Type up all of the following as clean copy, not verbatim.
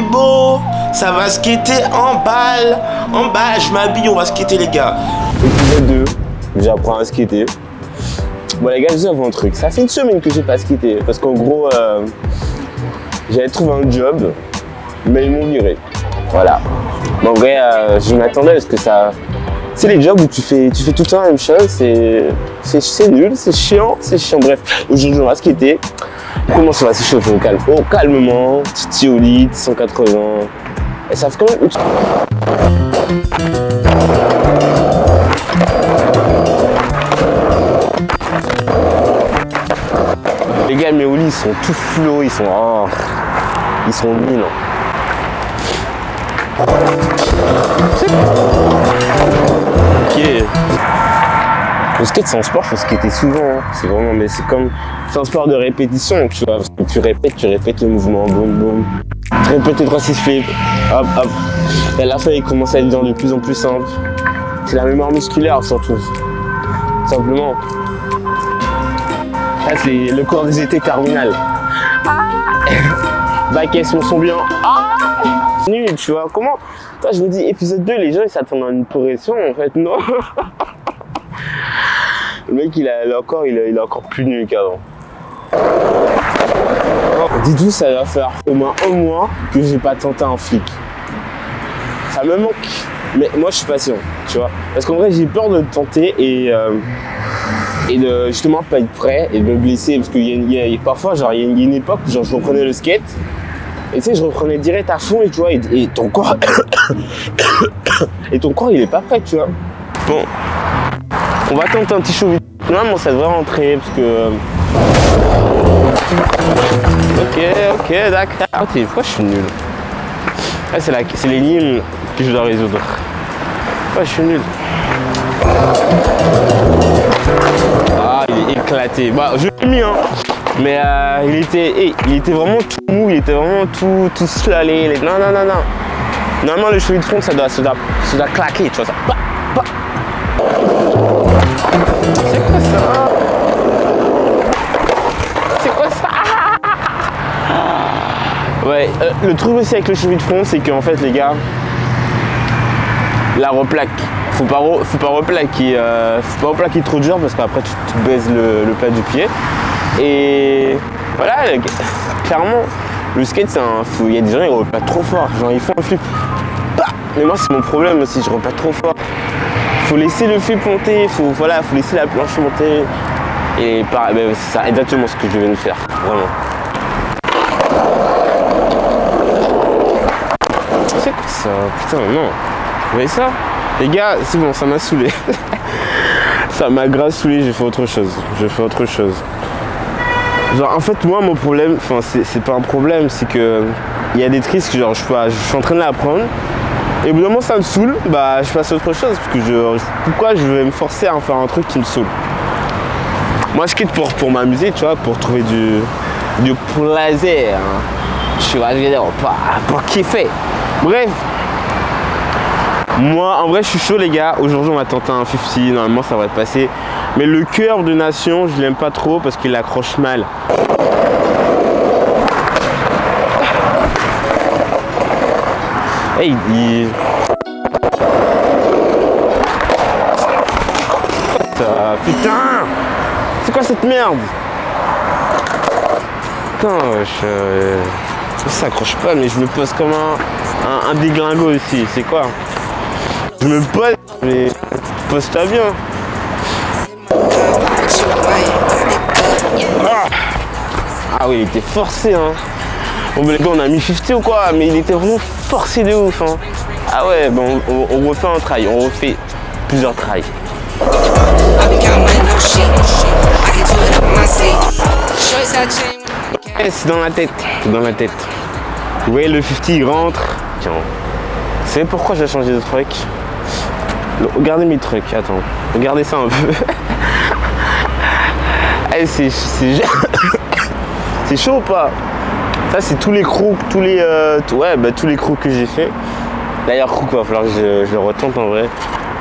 beau, ça va skater en balle. En balle, je m'habille, on va skater les gars. Épisode 2, j'apprends à skater. Bon les gars, je vous avoue un truc, ça fait une semaine que j'ai pas skaté. Parce qu'en gros, j'avais trouvé un job, mais ils m'ont viré. Voilà. Mais en vrai, je m'attendais parce que ça... C'est les jobs où tu fais tout le temps la même chose, c'est nul, c'est chiant. Bref, aujourd'hui on va skater. Comment ça va s'échauffer au calme? Oh, calmement, titi au lit, 180. Et ça fait quand même... Les gars, mes au lit, ils sont tous flots, ils sont nuls. Ok. Le skate c'est un sport, faut skater souvent, hein. C'est vraiment, mais c'est un sport de répétition, tu vois, parce que tu répètes le mouvement, boum boum. Tu répètes les 3-6 flips, hop hop. Et à la fin il commence à être de plus en plus simple. C'est la mémoire musculaire surtout. Simplement. Là c'est le cours des étés terminales. Baquets mon son bien. Nul, tu vois, comment? Toi, je me dis, épisode 2, les gens ils s'attendent à une progression, en fait, non. Le mec, il est encore plus nul qu'avant. Dites-vous, ça va faire au moins un mois que j'ai pas tenté un flic. Ça me manque. Mais moi, je suis patient, tu vois. Parce qu'en vrai, j'ai peur de le tenter et de justement pas être prêt et de me blesser. Parce que parfois, genre, il y a une époque où genre, je reprenais le skate. Et tu sais, je reprenais direct à fond et tu vois, et ton corps... et ton corps, il est pas prêt, tu vois. Bon, on va tenter un petit show vite. Normalement, ça devrait rentrer, parce que... Ok, d'accord. Ok, pourquoi je suis nul? Ah, c'est l'énigme que je dois résoudre. Pourquoi je suis nul? Ah, il est éclaté. Bah, je l'ai mis, hein. Mais il était vraiment tout mou, il était vraiment tout slalé. Non. Normalement, le cheveu de front, ça doit claquer, tu vois ça. C'est quoi ça? Ouais, le truc aussi avec le cheveu de front, c'est qu'en fait, les gars, la replaque. Faut pas replaquer trop dur parce qu'après, tu baises le plat du pied. Et voilà, clairement, le skate, il y a des gens qui replaquent trop fort, genre ils font un flip. Bah, mais moi, c'est mon problème aussi, je replaque trop fort. Faut laisser le flip monter, faut laisser la planche monter. Et pareil, ben, c'est ça, exactement ce que je viens de faire, vraiment. C'est quoi ça? Putain, non. Vous voyez ça? Les gars, c'est bon, ça m'a saoulé. Ça m'a grave saoulé, j'ai fait autre chose. Genre en fait moi mon problème, enfin c'est pas un problème, c'est que il y a des tristes que genre je suis en train de l'apprendre et au bout d'un moment ça me saoule, bah je passe à autre chose parce que pourquoi je vais me forcer à faire un truc qui me saoule? Moi je skate pour m'amuser, tu vois, pour trouver du plaisir, hein. Je vais dire pour kiffer. Bref. Moi, en vrai, je suis chaud, les gars. Aujourd'hui, on va tenter un 50. Normalement, ça va passer. Mais le cœur de nation, je l'aime pas trop parce qu'il accroche mal. Hey, putain! C'est quoi cette merde? Putain, ça s'accroche pas, mais je me pose comme un déglingo aussi. C'est quoi? Je me pose, mais pose-toi bien. Ah oui, il était forcé, hein. Bon, les gars, on a mis 50 ou quoi? Mais il était vraiment forcé de ouf, hein. Ah ouais, bon, on refait un try, on refait plusieurs tries. Ouais, c'est dans la tête, Vous voyez, le 50, il rentre. Tiens, vous savez pourquoi j'ai changé de truc? Regardez mes trucs, attends, regardez ça un peu. Hey, c'est chaud ou pas? Ça c'est tous les crooks, tous les crooks que j'ai fait. D'ailleurs crook, va falloir que je le retente en vrai.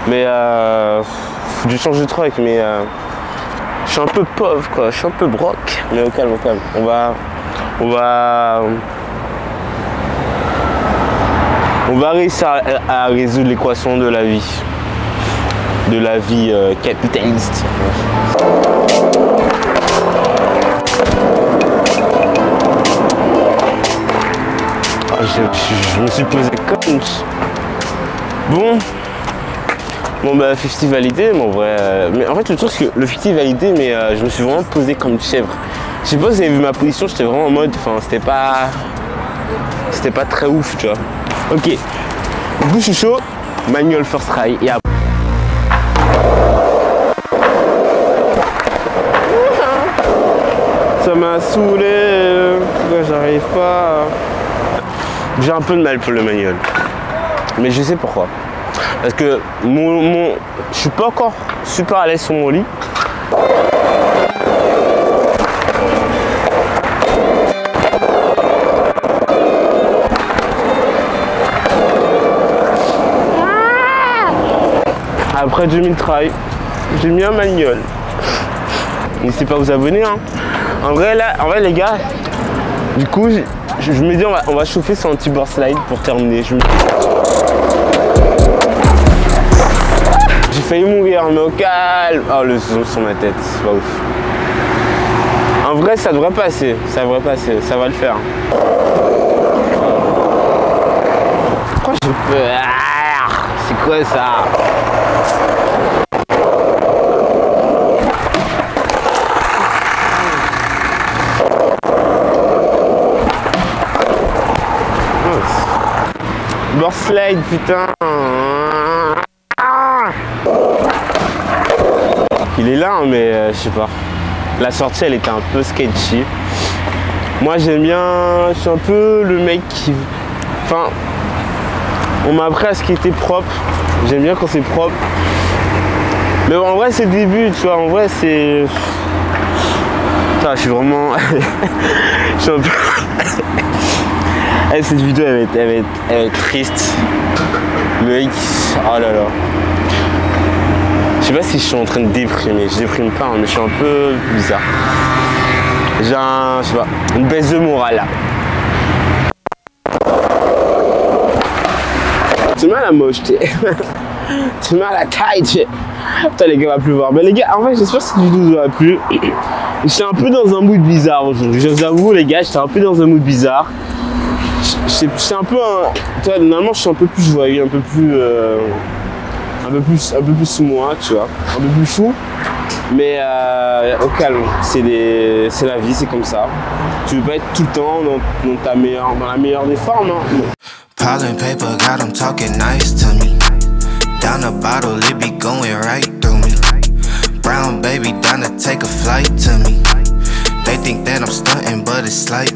Mais faut que je change de truc, mais je suis un peu pauvre quoi, je suis un peu broc. Mais au calme, On va On va réussir à résoudre l'équation de la vie. De la vie capitaliste. Je me suis posé comme... Bon bah 50 validé, mais en vrai... mais en fait le truc c'est que le 50 validé, mais je me suis vraiment posé comme une chèvre. Je sais pas si vous avez vu ma position, j'étais vraiment en mode... Enfin c'était pas très ouf, tu vois. Ok. Du coup je suis chaud. Manual first try et après... Ça m'a saoulé. Pourquoi j'arrive pas? J'ai un peu de mal pour le manuel. Mais je sais pourquoi. Parce que je suis pas encore super à l'aise sur mon lit. Après 2000 try, j'ai mis un manuel. N'hésitez pas à vous abonner. Hein. En vrai les gars, du coup je me dis on va chauffer sur un petit board slide pour terminer. J'ai failli mourir, mais au calme. Oh le son sur ma tête, c'est pas ouf. En vrai ça devrait passer, ça va le faire. Pourquoi j'ai peur? C'est quoi ça? Board slide, putain. Il est là, hein, mais je sais pas. La sortie, elle était un peu sketchy. Moi, j'aime bien. Je suis un peu le mec qui. Enfin, on m'a appris à ce qui était propre. J'aime bien quand c'est propre. Mais en vrai, c'est le début, tu vois. En vrai, c'est. Putain, je suis vraiment. Je suis un peu. Cette vidéo elle va être triste. Le mec, oh là là. Je sais pas si je suis en train de déprimer. Je déprime pas, hein, mais je suis un peu bizarre. J'ai je sais pas, une baisse de morale là. Tu m'as la mocheté. Tu m'as la taille. Putain les gars, va plus voir. Mais les gars, en fait j'espère que cette vidéo vous aura plu. J'étais un peu dans un mood bizarre aujourd'hui. Je vous avoue les gars, j'étais un peu dans un mood bizarre. C'est un peu tu vois, normalement je suis un peu plus joyeux, un peu plus moi, tu vois, un peu plus fou, mais au calme. C'est la vie, c'est comme ça. Tu veux pas être tout le temps dans la meilleure des formes. Hein. Piling paper got them talking nice to me. Down the bottle, it be going right through me. Brown baby down to take a flight to me. They think that I'm stunting, but it's like